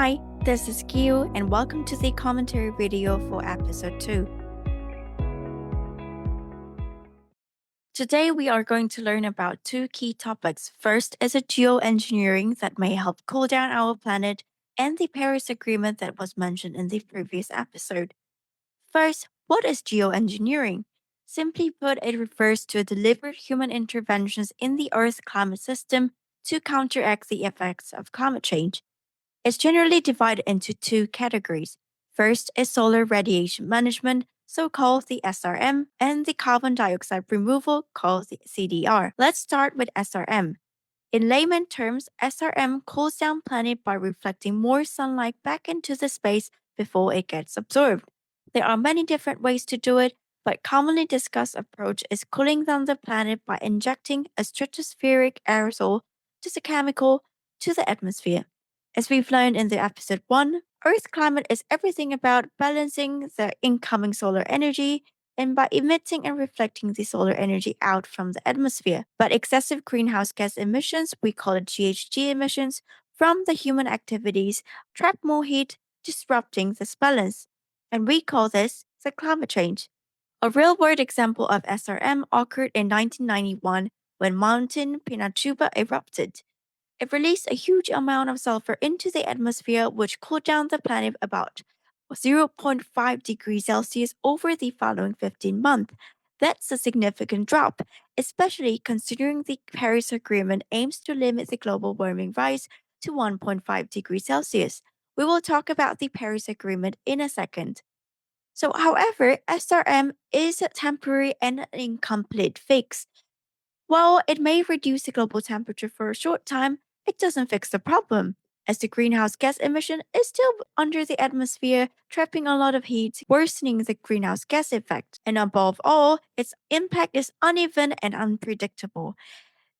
Hi, this is Kihoo and welcome to the commentary video for episode 2. Today we are going to learn about two key topics. First is a geoengineering that may help cool down our planet and the Paris Agreement that was mentioned in the previous episode. First, what is geoengineering? Simply put, it refers to deliberate human interventions in the Earth's climate system to counteract the effects of climate change. It's generally divided into two categories. First is solar radiation management, so called the SRM, and the carbon dioxide removal, called the CDR. Let's start with SRM. In layman terms, SRM cools down planet by reflecting more sunlight back into the space before it gets absorbed. There are many different ways to do it, but commonly discussed approach is cooling down the planet by injecting a stratospheric aerosol, just a chemical, to the atmosphere. As we've learned in the episode 1, Earth's climate is everything about balancing the incoming solar energy and by emitting and reflecting the solar energy out from the atmosphere. But excessive greenhouse gas emissions, we call it GHG emissions, from the human activities trap more heat, disrupting this balance. And we call this the climate change. A real world example of SRM occurred in 1991 when Mountain Pinatubo erupted. It released a huge amount of sulfur into the atmosphere, which cooled down the planet about 0.5 degrees Celsius over the following 15 months. That's a significant drop, especially considering the Paris Agreement aims to limit the global warming rise to 1.5 degrees Celsius. We will talk about the Paris Agreement in a second. So, however, SRM is a temporary and an incomplete fix. While it may reduce the global temperature for a short time, it doesn't fix the problem, as the greenhouse gas emission is still under the atmosphere, trapping a lot of heat, worsening the greenhouse gas effect. And above all, its impact is uneven and unpredictable.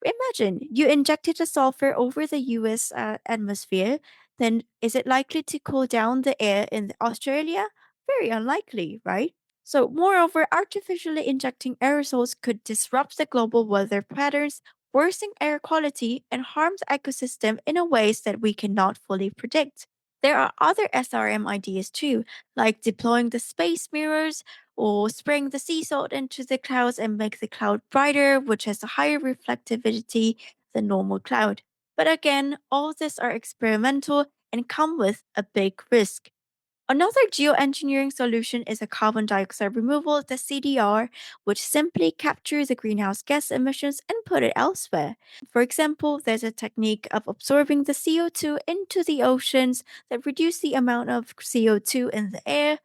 Imagine you injected the sulfur over the US atmosphere, then is it likely to cool down the air in Australia? Very unlikely, right? So, moreover, artificially injecting aerosols could disrupt the global weather patterns, worsen air quality, and harm the ecosystem in a ways that we cannot fully predict. There are other SRM ideas too, like deploying the space mirrors or spraying the sea salt into the clouds and make the cloud brighter, which has a higher reflectivity than normal cloud. But again, all these are experimental and come with a big risk. Another geoengineering solution is a carbon dioxide removal, the CDR, which simply captures the greenhouse gas emissions and put it elsewhere. For example, there's a technique of absorbing the CO2 into the oceans that reduce the amount of CO2 in the air.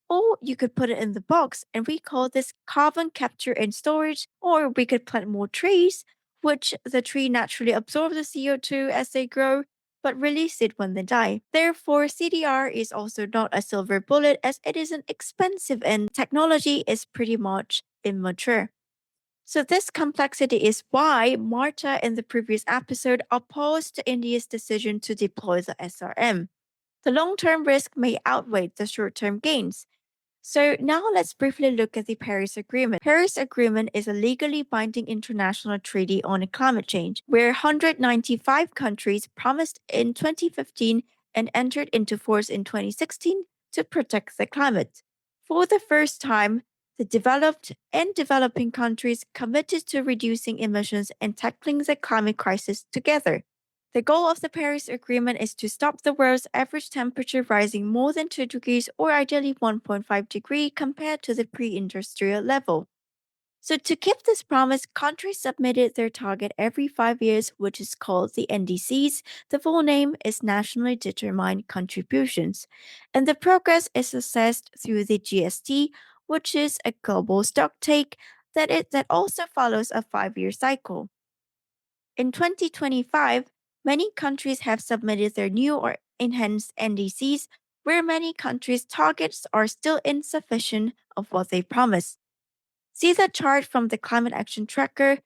Or you could put it in the box, and we call this carbon capture and storage. Or we could plant more trees, which the tree naturally absorbs the CO2 as they grow but release it when they die. Therefore, CDR is also not a silver bullet as it isn't expensive and technology is pretty much immature. So, this complexity is why Marta in the previous episode opposed India's decision to deploy the SRM. The long term risk may outweigh the short term gains. So now let's briefly look at the Paris Agreement. Paris Agreement is a legally binding international treaty on climate change, where 195 countries promised in 2015 and entered into force in 2016 to protect the climate. For the first time, the developed and developing countries committed to reducing emissions and tackling the climate crisis together. The goal of the Paris Agreement is to stop the world's average temperature rising more than 2 degrees or ideally 1.5 degrees compared to the pre industrial level. So, to keep this promise, countries submitted their target every 5 years, which is called the NDCs. The full name is Nationally Determined Contributions. And the progress is assessed through the GST, which is a global stocktake that also follows a 5 year cycle. In 2025, many countries have submitted their new or enhanced NDCs, where many countries' targets are still insufficient of what they promised. See the chart from the Climate Action Tracker,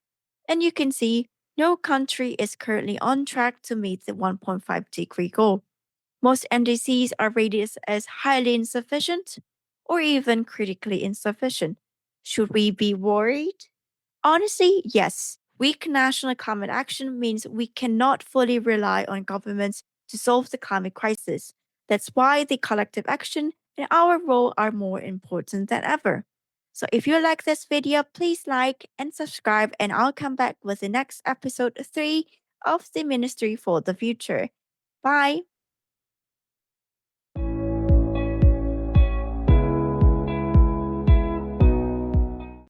and you can see no country is currently on track to meet the 1.5-degree goal. Most NDCs are rated as highly insufficient or even critically insufficient. Should we be worried? Honestly, yes. Weak national climate action means we cannot fully rely on governments to solve the climate crisis. That's why the collective action and our role are more important than ever. So if you like this video, please like and subscribe, and I'll come back with the next episode 3 of the Ministry for the Future. Bye.